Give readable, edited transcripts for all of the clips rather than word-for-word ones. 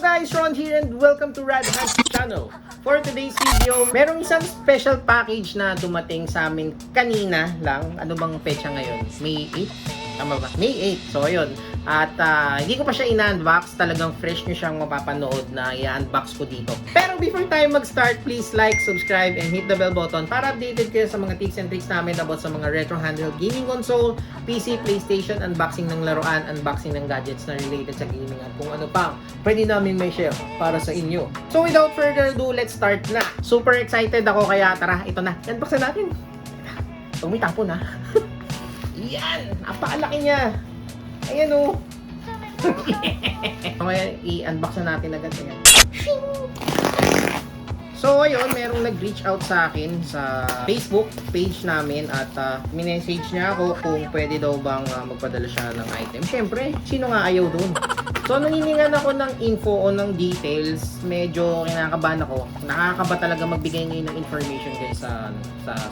guys, Ron here and welcome to Rad Hands channel. For today's video, merong isang special package na dumating sa amin kanina lang. Ano bang petsa ngayon? May 8? Tama ba? May 8. So ayun. At hindi ko pa siya ina-unbox. Talagang fresh nyo siyang mapapanood na i-unbox ko dito. Pero before tayo mag-start, please like, subscribe, and hit the bell button para updated kayo sa mga tips and tricks namin about sa mga retro handheld gaming console, PC, PlayStation, unboxing ng laruan, unboxing ng gadgets na related sa gaming at kung ano pa pwede namin may share para sa inyo. So without further ado, let's start na. Super excited ako kaya tara, ito na. Unboxin natin. May tapon na. Yan! Napakalaki niya! Ayan o! Okay, i-unbox na natin agad yan. So ayun, merong nag-reach out sa akin sa Facebook page namin at minessage niya ako kung pwede daw bang magpadala siya ng item. Siyempre, sino nga ayaw dun? So naniningan ako ng info o ng details. Medyo kinakabahan ako. Nakakaba talaga magbigay ngayon ng information guys sa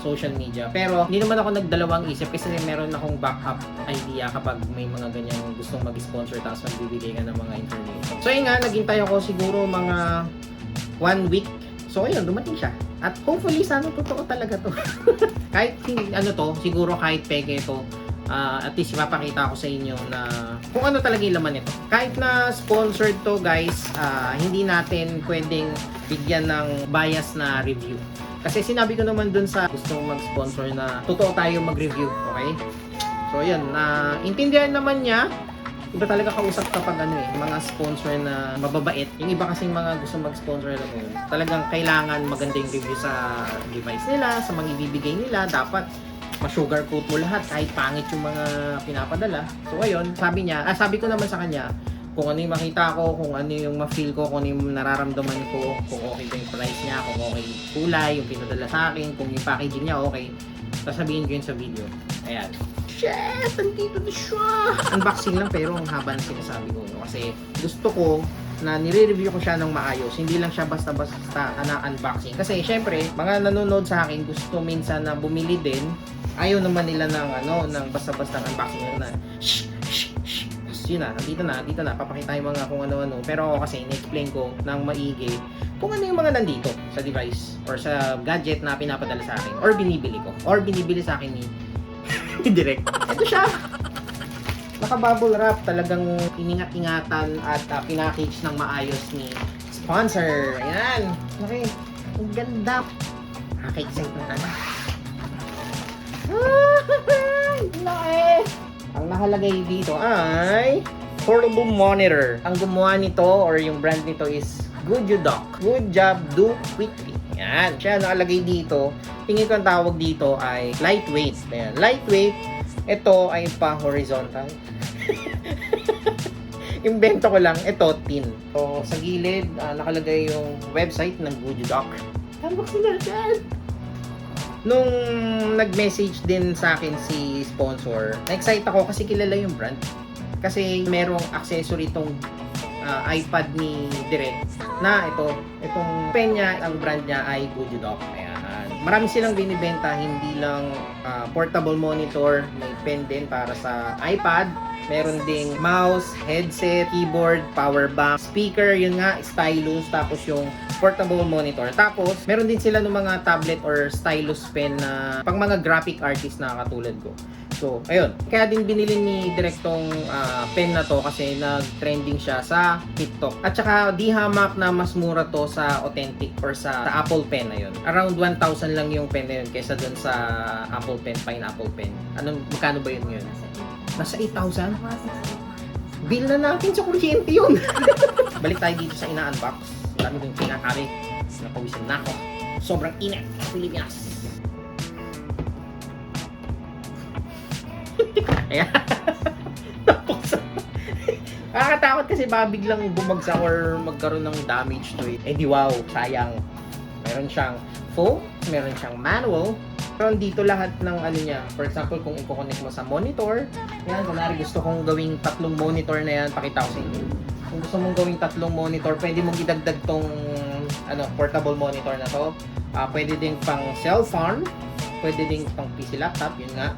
social media. Pero hindi naman ako nagdalawang isip kasi meron akong backup idea kapag may mga ganyan gustong mag-sponsor tapos magbibigay ka ng mga information. So yun nga, naghintay ako siguro mga 1 week. So ayun, dumating siya. At hopefully sana totoo talaga to. Kahit ano to, siguro kahit peke to, at least mapakita ko sa inyo na kung ano talaga yung laman nito. Kahit na sponsored to guys, hindi natin pwedeng bigyan ng bias na review. Kasi sinabi ko naman dun sa gustong mag-sponsor na totoo tayo mag-review, okay? So yun, intindihan naman niya. Iba talaga kausap kapag mga sponsor na mababait. Yung iba kasing mga gusto mag-sponsor na talagang kailangan magandang review sa device nila, sa mga ibibigay nila. Dapat ma-sugarcoat mo lahat kahit pangit yung mga pinapadala. So ayun, sabi ko naman sa kanya kung ano yung makita ko, kung ano yung ma-feel ko, kung ano yung nararamdaman ko, kung okay ba yung price niya, kung okay yung kulay, yung pinadala sa akin, kung yung packaging niya okay. Sasabihin ko yun sa video. Ayan. Shit! Nandito na siya! Unboxing lang pero ang haba na sinasabi ko. Kasi gusto ko na nire-review ko siya ng maayos. Hindi lang siya basta-basta na-unboxing. Kasi syempre, mga nanonood sa akin gusto minsan na bumili din. Ayaw naman nila ng basta-basta unboxing na shh. Yun na, dito na, papakita yung mga kung ano-ano. Pero ako kasi, in-explain ko ng maigi kung ano yung mga nandito sa device or sa gadget na pinapadala sa akin or binibili ko or binibili sa akin ni direct. Ito siya. Naka-bubble wrap, talagang iningat-ingatan at pinackage ng maayos ni sponsor. Ayan. Okay. Ang ganda. Nakaka-excite na ano. Laki. Ang nakalagay dito ay portable monitor. Ang gumawa nito or yung brand nito is GoodYouDock. Good job, do quickly. Yan. Siya nakalagay dito. Tingin ko ang tawag dito ay lightweight. Ayan. Lightweight. Ito ay pa horizontal. Invento ko lang. Ito, thin. So, sa gilid, nakalagay yung website ng GoodYouDock. Unbox na natin! Nung nag-message din sa akin si sponsor, na-excite ako kasi kilala yung brand. Kasi merong accessory itong iPad ni Direct na itong pen niya, ang brand niya ay GoodYouDock. Ayan. Marami silang binibenta, hindi lang portable monitor, may pen din para sa iPad. Meron ding mouse, headset, keyboard, power bank, speaker, yun nga, stylus, tapos yung portable monitor. Tapos, meron din sila ng mga tablet or stylus pen na pang mga graphic artist na katulad ko. So, ayun. Kaya din binili ni Direktong pen na to kasi nag-trending siya sa TikTok. At saka, di hamak na mas mura to sa Authentic or sa Apple Pen na yun. Around 1,000 lang yung pen na yun kaysa dun sa Apple Pen, Pineapple Pen. Magkano ba yun yun? Nasa 8,000? Bill na natin sa kuryente yun. Balik tayo dito sa ina-unbox. Marami kong kinakari. Napawisan na ako. Sobrang init sa Pilipinas. Ayan. Tapos, nakakatakot kasi baka biglang bumagsak or magkaroon ng damage to it. Eh di wow, sayang. Meron siyang foam, meron siyang manual. Meron dito lahat ng ano niya. For example, kung i-connect mo sa monitor, yan, kunwari gusto kong gawing 3 monitor na yan, pakita ko sa inyo. Kung gusto mong gawing 3 monitor, pwede mong idagdag tong portable monitor na to. Pwede din pang cell phone, pwede din pang PC laptop, yun nga.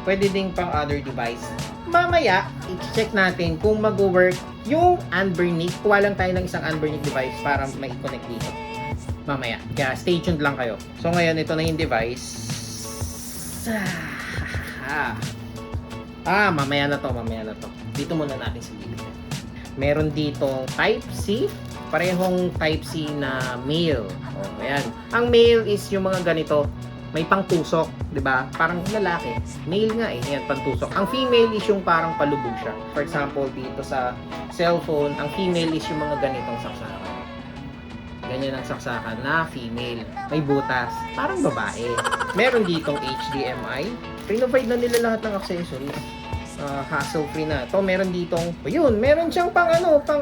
Pwede din pang other device. mamaya, i-check natin kung mag-work yung Anbernic. Kuha lang tayo ng isang Anbernic device para mai-connect dito. Mamaya. Kaya stay tuned lang kayo. So ngayon, ito na yung device. Mamaya na to. Dito muna natin sa gilid. Meron ditong Type-C. Parehong Type-C na male. O, ayan. Ang male is yung mga ganito. May pangtusok, 'di ba? Parang lalaki. Male nga eh, yan pangtusok. Ang female is yung parang palubog siya. For example, dito sa cellphone, ang female is yung mga ganitong saksakan. Ganyan ang saksakan na female. May butas. Parang babae. Meron ditong HDMI. Provide na nila lahat ng accessories. Hassle-free na. Ito, meron ditong, meron siyang pang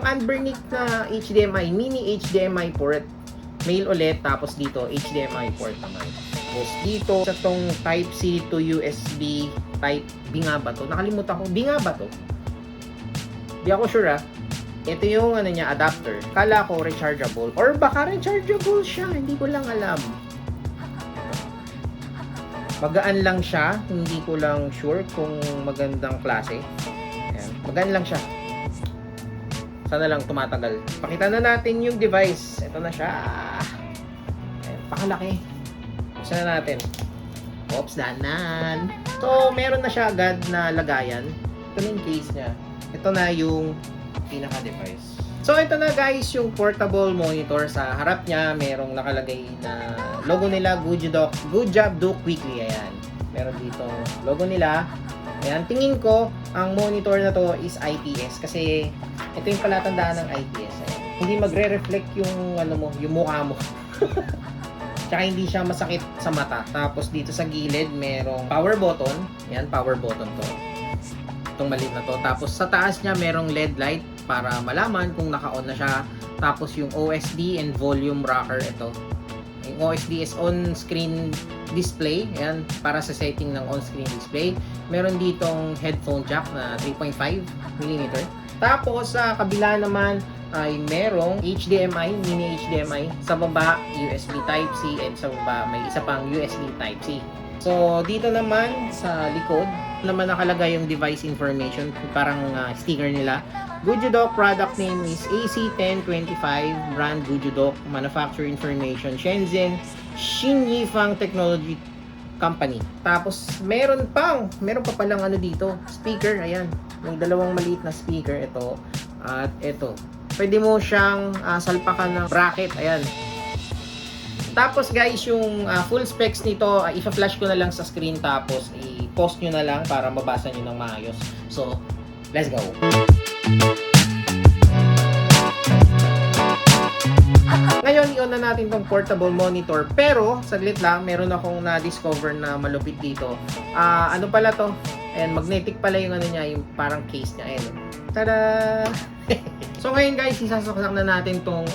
Anbernic na HDMI. Mini HDMI port. Male ulit. Tapos dito, HDMI port naman. Tapos dito, sa tong Type-C to USB Type B nga ba to? Nakalimutan ko. B nga ba to? Di ako sure Ito yung adapter. Kala ko rechargeable. Or baka rechargeable siya. Hindi ko lang alam. Magaan lang siya. Hindi ko lang sure kung magandang klase. Ayan. Magaan lang siya. Sana lang tumatagal. Pakita na natin yung device. Ito na siya. Ayan. Pakalaki. Buksan na natin. Oops, danan. So, meron na siya agad na lagayan. Ito na yung case niya. Ito na yung pinaka-device. So, ito na guys, yung portable monitor. Sa harap niya, merong nakalagay na logo nila, Good Job, Do Quickly. Ayan. Meron dito logo nila. Ayan. Tingin ko, ang monitor na to is IPS. Kasi, ito yung palatandaan ng IPS. Ayan. Hindi magre-reflect yung, yung mukha mo. Tsaka hindi siya masakit sa mata. Tapos, dito sa gilid, merong power button. Ayan, power button to. Itong maliit na to. Tapos sa taas niya merong LED light para malaman kung naka-on na siya. Tapos yung OSD and volume rocker ito. Yung OSD is on-screen display. Ayan, para sa setting ng on-screen display. Meron ditong headphone jack na 3.5mm. Tapos sa kabila naman ay merong HDMI, mini HDMI. Sa baba, USB Type-C, and sa baba may isa pang USB Type-C. So dito naman sa likod naman nakalagay yung device information, parang sticker nila. Gujudoc product name is AC1025, brand Gujudoc, manufacturer information Shenzhen Xingyifang Technology Company. Tapos meron pa palang dito, speaker. Ayan, may dalawang maliit na speaker ito at ito. Pwede mo siyang salpakan ng bracket. Ayan. Tapos guys, yung full specs nito, ipa-flash ko na lang sa screen tapos i-post nyo na lang para mabasa nyo ng maayos. So, let's go! Ngayon, i-on na natin tong portable monitor. Pero, saglit lang, meron akong na-discover na malupit dito. Ano pala to? Ayan, magnetic pala yung yung parang case niya. Ayan. Tada! So ngayon guys, isasaksak na natin tong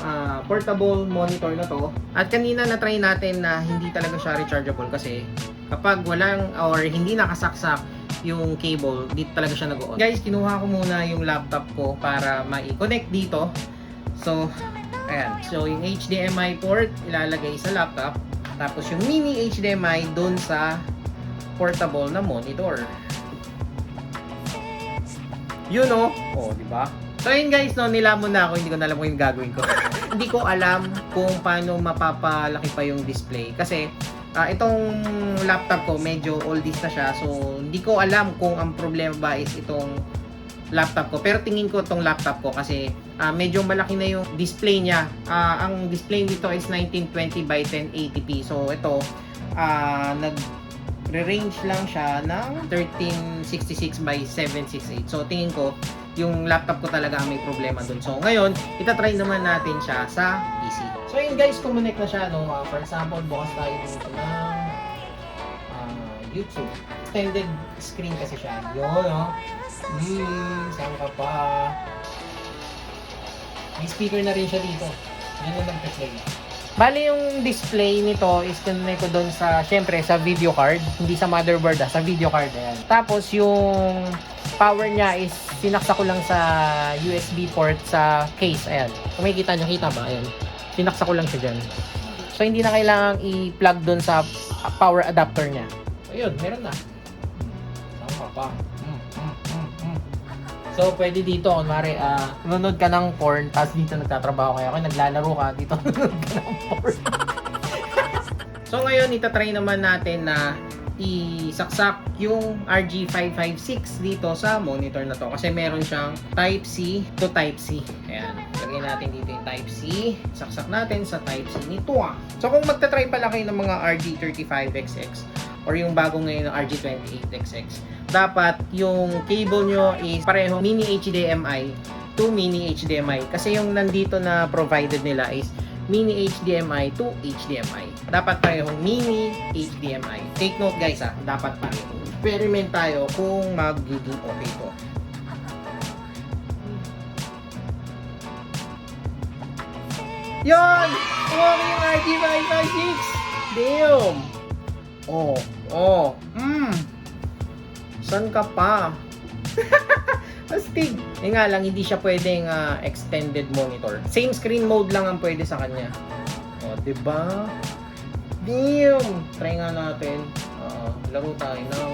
portable monitor na to. At kanina na-try natin na hindi talaga siya rechargeable kasi kapag walang or hindi nakasaksak yung cable, dito talaga siya nag-on. Guys, kinuha ko muna yung laptop ko para ma-connect dito. So, ayan. So yung HDMI port ilalagay sa laptop. Tapos yung mini HDMI dun sa portable na monitor. Yun oh, di ba? So yun guys, nilamon na ako, hindi ko na alam kung yung gagawin ko. Hindi ko alam kung paano mapapalaki pa yung display. Kasi itong laptop ko medyo oldies na siya. So hindi ko alam kung ang problema ba is itong laptop ko. Pero tingin ko itong laptop ko kasi medyo malaki na yung display niya. Ang display nito is 1920 by 1080p. So ito, nag-range lang siya ng 1366 by 768. So tingin ko, yung laptop ko talaga may problema dun. So ngayon, itatry naman natin siya sa PC. So yun guys, connect na siya. For example, bukas tayo dito ng YouTube. Extended screen kasi siya. Yun, saan ka pa? May speaker na rin siya dito. Yan na nag-play. Bali yung display nito is connect ko doon sa, syempre, sa video card. Hindi sa motherboard, sa video card. Ayan. Tapos yung power niya is sinaksa ko lang sa USB port sa case. Ayan. Kung makikita nyo, kita ba? Ayan. Sinaksa ko lang siya dyan. So, hindi na kailangang i-plug doon sa power adapter niya. So, yun. Meron na. Saan ka pa? So, pwede dito, kunwari, nanonood ka ng porn, tapos dito nagtatrabaho kayo. Okay, naglalaro ka, dito nanonood ka ng porn. So, ngayon, itatry naman natin na isaksak yung RG556 dito sa monitor na to. Kasi meron siyang Type-C to Type-C. Ayan. Lagyan natin dito yung Type-C. Saksak natin sa Type-C nito. So, kung magta-try pala kayo ng mga RG35XX or yung bago ngayon ng RG28XX, dapat yung cable nyo is pareho mini HDMI to mini HDMI. Kasi yung nandito na provided nila is mini HDMI to HDMI. Dapat parehong mini HDMI. Take note guys dapat pareho. Experiment tayo kung magiging okay to. Yon! Okay yung RG556! Damn! San ka pa? Astig. Nga lang, hindi siya pwedeng extended monitor. Same screen mode lang ang pwede sa kanya. Diba? Damn! Try nga natin. Laro tayo ng...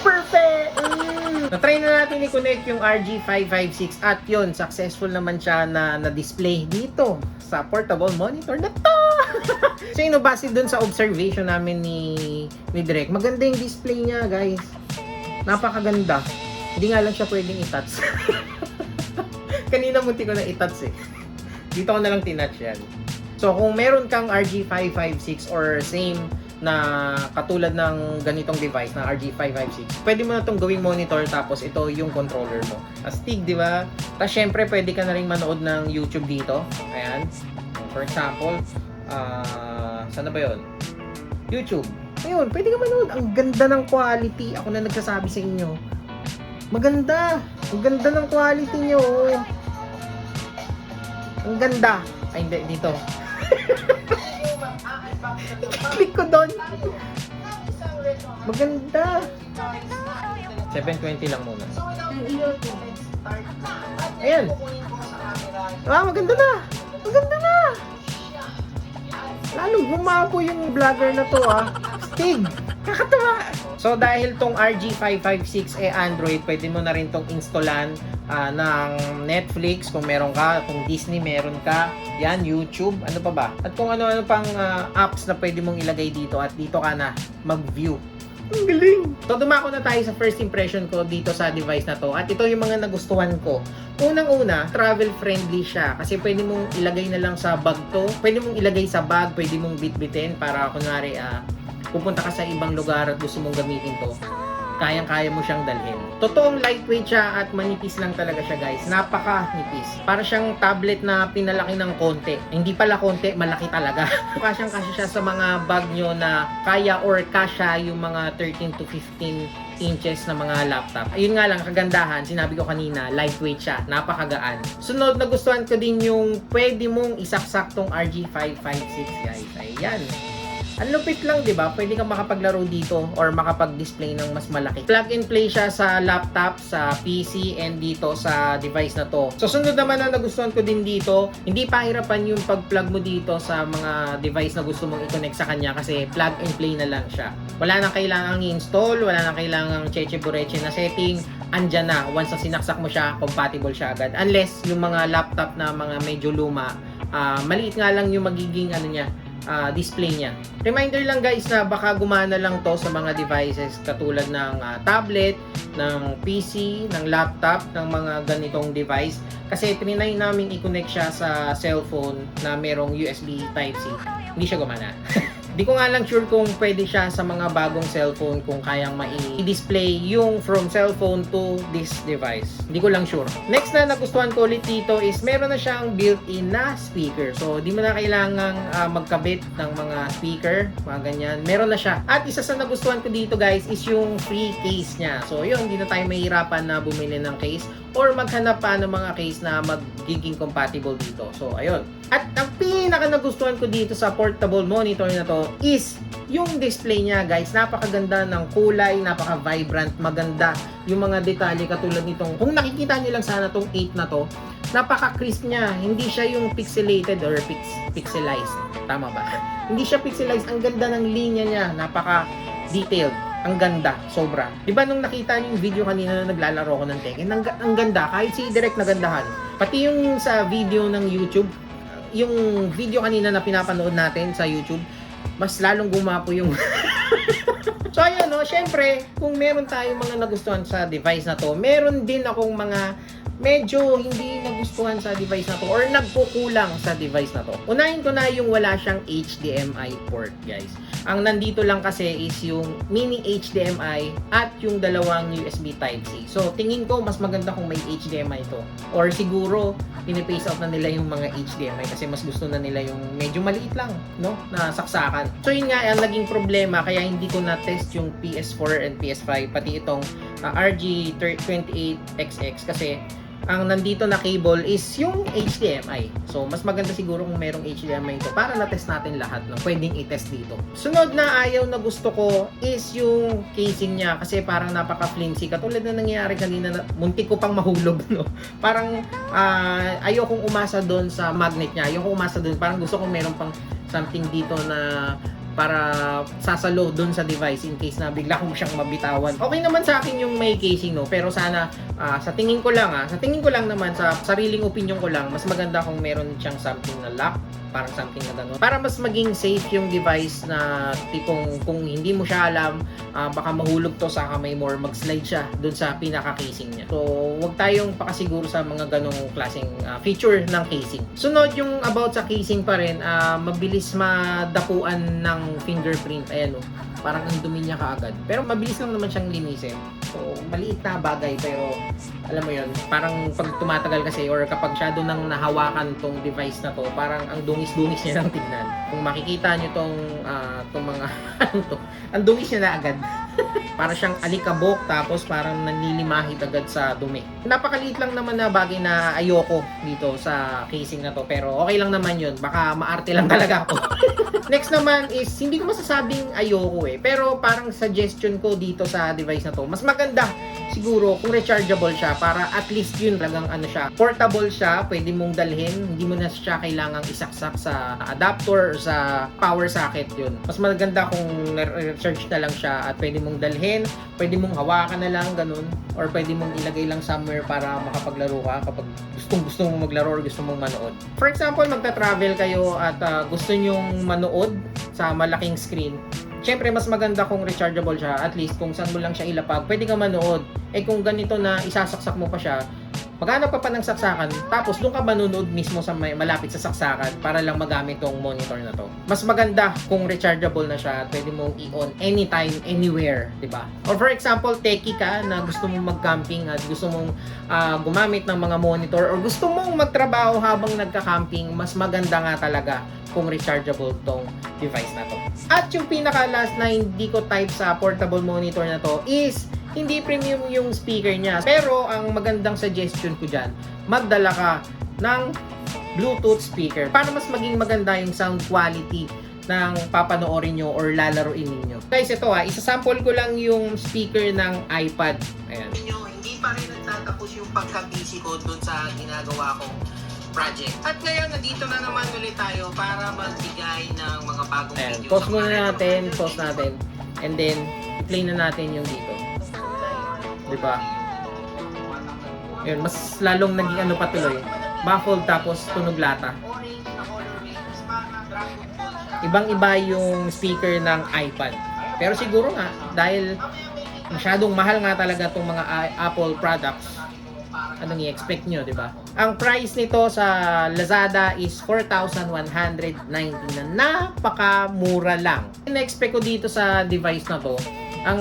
Perfect! Na-try na natin i-connect yung RG556 at yun, successful naman siya na na-display dito sa portable monitor na to! So yun, base dun sa observation namin ni Direk, maganda yung display niya guys. Napakaganda. Hindi nga lang siya pwedeng i-touch. Kanina munti ko na i-touch eh. Dito ko na lang tinouch yan. So kung meron kang RG556 or same na katulad ng ganitong device na RG556, pwede mo na itong gawing monitor tapos ito yung controller mo. Astig, di ba? Tapos syempre pwede ka na rin manood ng YouTube dito. Ayan. For example, saan na ba yun? YouTube. Ayun, pwede ka manood. Ang ganda ng quality. Ako na nagsasabi sa inyo. Maganda. Ang ganda ng quality nyo. Ang ganda. Ay, hindi. Dito. Click ko doon. Maganda. 720 lang muna. Ayan. Maganda na. Maganda na. Lalong gumabo yung vlogger na to Stig. Kakatawa. So dahil tong RG556 Android, pwede mo na rin tong installan ng Netflix kung meron ka, kung Disney meron ka, yan, YouTube, ano pa ba? At kung ano-ano pang apps na pwede mong ilagay dito at dito ka na mag-view. Ang galing! So dumako na tayo sa first impression ko dito sa device na to at ito yung mga nagustuhan ko. Unang-una, travel friendly siya kasi pwede mong ilagay na lang sa bag to. Pwede mong ilagay sa bag, pwede mong bitbitin para kunwari pupunta ka sa ibang lugar at gusto mong gamitin to. Kayang-kaya mo siyang dalhin. Totoong lightweight siya at manipis lang talaga siya guys. Napaka-nipis. Para siyang tablet na pinalaki ng konti. Hindi pala konti, malaki talaga. Kasyang-kasya siya sa mga bag nyo na kaya or kasya yung mga 13 to 15 inches na mga laptop. Ayun nga lang, kagandahan, sinabi ko kanina, lightweight siya, napakagaan. Sunod, nagustuhan ko din yung pwede mong isaksak tong RG556 guys. Ayan. Ang lupit lang, di ba? Pwede kang makapaglaro dito or makapag-display ng mas malaki. Plug and play siya sa laptop, sa PC, and dito sa device na to. So, sunod naman na nagustuhan ko din dito, hindi pahirapan yung pag-plug mo dito sa mga device na gusto mong i-connect sa kanya kasi plug and play na lang siya. Wala nang kailangang i-install, wala nang kailangang cheche-bureche na setting. Andyan na. Once na sinaksak mo siya, compatible siya agad. Unless yung mga laptop na mga medyo luma, maliit nga lang yung magiging display niya. Reminder lang guys na baka gumana lang to sa mga devices katulad ng tablet, ng PC, ng laptop, ng mga ganitong device. Kasi trinay namin i-connect siya sa cellphone na merong USB Type-C. Hindi siya gumana. Di ko nga lang sure kung pwede siya sa mga bagong cellphone kung kayang i-display yung from cellphone to this device. Di ko lang sure. Next na nagustuhan ko ulit dito is meron na siyang built-in na speaker. So, di mo na kailangang magkabit ng mga speaker, mga ganyan. Meron na siya. At isa sa nagustuhan ko dito guys is yung free case niya. So, yun, hindi na tayo mahirapan na bumili ng case. or maghanap pa ng mga case na magiging compatible dito. So, ayun. At ang pinaka nagustuhan ko dito sa portable monitor na to is yung display niya, guys. Napakaganda ng kulay, napaka-vibrant, maganda yung mga detalye katulad nitong, kung nakikita niyo lang sana tong 8 na to, napaka-crisp niya. Hindi siya yung pixelated or pixelized. Tama ba? Hindi siya pixelized. Ang ganda ng linya niya. Napaka-detailed. Ang ganda. Sobra. Diba nung nakita niyo yung video kanina na naglalaro ko ng Tekken, ang ganda. Kahit si Direct nagandahan. Pati yung sa video ng YouTube, yung video kanina na pinapanood natin sa YouTube, mas lalong gumapo yung so ayun no, syempre kung meron tayong mga nagustuhan sa device na to, meron din akong mga medyo hindi nagustuhan sa device na to or nagkukulang sa device na to. Unahin ko na yung wala siyang HDMI port, guys. Ang nandito lang kasi is yung mini HDMI at yung dalawang USB Type-C. So tingin ko mas maganda kung may HDMI to. Or siguro pinipace out na nila yung mga HDMI kasi mas gusto na nila yung medyo maliit lang, no, na saksakan. So yun nga ang naging problema kaya hindi ko na-test yung PS4 and PS5 pati itong RG28XX kasi ang nandito na cable is yung HDMI. So, mas maganda siguro kung merong HDMI ito para na-test natin lahat ng pwedeng i-test dito. Sunod na ayaw na gusto ko is yung casing niya kasi parang napaka-flimsy. Katulad na nangyayari kanina, muntik ko pang mahulog, no? Parang ayaw kong umasa doon sa magnet niya. Ayaw kong umasa doon. Parang gusto kong meron pang something dito na para sasalo doon sa device in case na bigla kong siyang mabitawan. Okay naman sa akin yung may casing, no, pero sana sa tingin ko lang naman sa sariling opinion ko lang, mas maganda kung meron siyang something na lock, parang something na gano'n. Para mas maging safe yung device na tipong kung hindi mo siya alam, baka mahulog to sa kamay mo or mag-slide siya doon sa pinaka-casing niya. So, wag tayong pakasiguro sa mga ganong klaseng feature ng casing. Sunod yung about sa casing pa rin, mabilis madapuan ng fingerprint. Ayan o, parang ang dumi niya kaagad. Pero mabilis lang naman siyang linisin. So, maliit na bagay pero alam mo yun, parang pag tumatagal kasi or kapag siya doon nang nahawakan tong device na to, parang ang dungis-dungis niya lang tignan. Kung makikita nyo tong mga ano to, ang dungis niya na agad. Para siyang alikabok tapos parang nanlilimahit agad sa dumi. Napakaliit lang naman na bagay na ayoko dito sa casing na to pero okay lang naman yun. Baka maarte lang talaga ako. Next naman is, hindi ko masasabing ayoko pero parang suggestion ko dito sa device na to, mas maganda siguro kung rechargeable siya para at least yun talagang ano siya, portable siya, pwede mong dalhin, hindi mo na siya kailangang isaksak sa adapter or sa power socket yun. Mas maganda kung recharge na lang siya at pwede mong dalhin, pwede mong hawakan na lang ganun or pwede mong ilagay lang somewhere para makapaglaro ka kapag gusto mong maglaro or gusto mong manood. For example, magta-travel kayo at gusto nyong manood sa malaking screen. Siyempre, mas maganda kung rechargeable siya. At least, kung saan mo lang siya ilapag, pwede ka manood. Kung ganito na isasaksak mo pa siya, maghanap pa ng saksakan, tapos doon ka manonood mismo sa malapit sa saksakan para lang magamit tong monitor na to. Mas maganda kung rechargeable na siya, pwede mong i-on anytime, anywhere, di ba? Or for example, techie ka na gusto mong mag-camping at gusto mong gumamit ng mga monitor or gusto mong magtrabaho habang nagka-camping, mas maganda nga talaga kung rechargeable tong device na to. At yung pinaka-last na hindi ko type sa portable monitor na to is hindi premium yung speaker niya. Pero ang magandang suggestion ko dyan, magdala ka ng Bluetooth speaker para mas maging maganda yung sound quality ng papanoorin nyo or lalaroin ninyo. Guys, ito isasample ko lang yung speaker ng iPad. Ayan. Hindi pa rin nagtatapos yung pagka-busy ko dun sa ginagawa kong project. At ngayon, nandito na naman ulit tayo para magbigay ng mga bagong video. Pause muna natin, pause natin. And then, i-play na natin yung dito. Diba? Yun, mas lalong naging ano patuloy. Muffled tapos tunog lata. Ibang-iba yung speaker ng iPad. Pero siguro nga, dahil masyadong mahal nga talaga itong mga Apple products, anong i-expect nyo, di ba? Ang price nito sa Lazada is 4,190 na napakamura lang. In-expect ko dito sa device na to, ang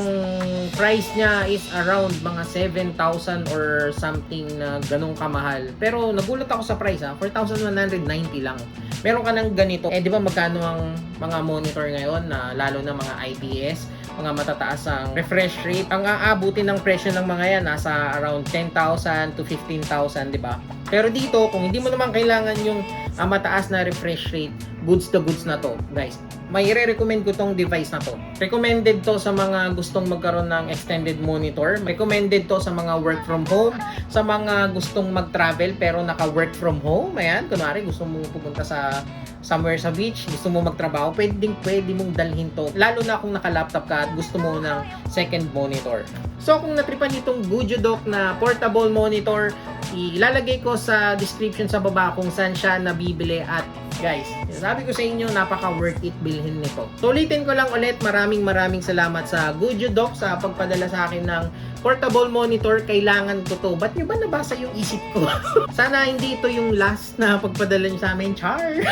price niya is around mga 7,000 or something na ganung kamahal. Pero nagulat ako sa price 4,190 lang. Meron ka ng ganito. Di ba magkano ang mga monitor ngayon na lalo na mga IPS? mga matataas ang refresh rate. Ang aabutin ng presyo ng mga yan, nasa around 10,000 to 15,000, di ba? Pero dito, kung hindi mo naman kailangan yung mataas na refresh rate, goods na to, guys. May recommend ko tong device na to. Recommended to sa mga gustong magkaroon ng extended monitor. Recommended to sa mga work from home, sa mga gustong mag-travel pero naka-work from home. Ayan, kunwari gusto mo pupunta sa somewhere sa beach, gusto mo magtrabaho, pwede mong dalhin to. Lalo na kung naka-laptop ka at gusto mo ng second monitor. So kung natripan itong GujoDock na portable monitor, ilalagay ko sa description sa baba kung saan siya nabibili at guys, sabi ko sa inyo, napaka worth it bilhin nito. So ulitin ko lang ulit, maraming salamat sa GujoDock sa pagpadala sa akin ng portable monitor. Kailangan ko to. Ba't nyo ba nabasa yung isip ko? Sana hindi ito yung last na pagpadala nyo sa amin, char!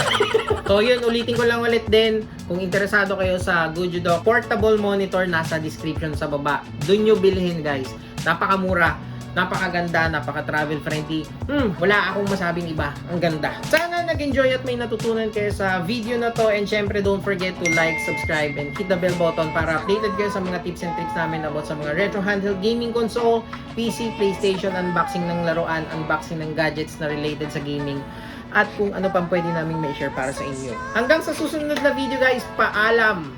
So yun, ulitin ko lang ulit din. Kung interesado kayo sa GujoDock portable monitor, nasa description sa baba. Doon nyo bilhin guys. Napakamura, napakaganda, napaka-travel friendly. Wala akong masabing iba. Ang ganda. Sana nag-enjoy at may natutunan kayo sa video na to. And syempre, don't forget to like, subscribe, and hit the bell button para updated kayo sa mga tips and tricks namin about sa mga retro handheld gaming console, PC, PlayStation, unboxing ng laruan, unboxing ng gadgets na related sa gaming, at kung ano pang pwede namin ma-share para sa inyo. Hanggang sa susunod na video guys, paalam!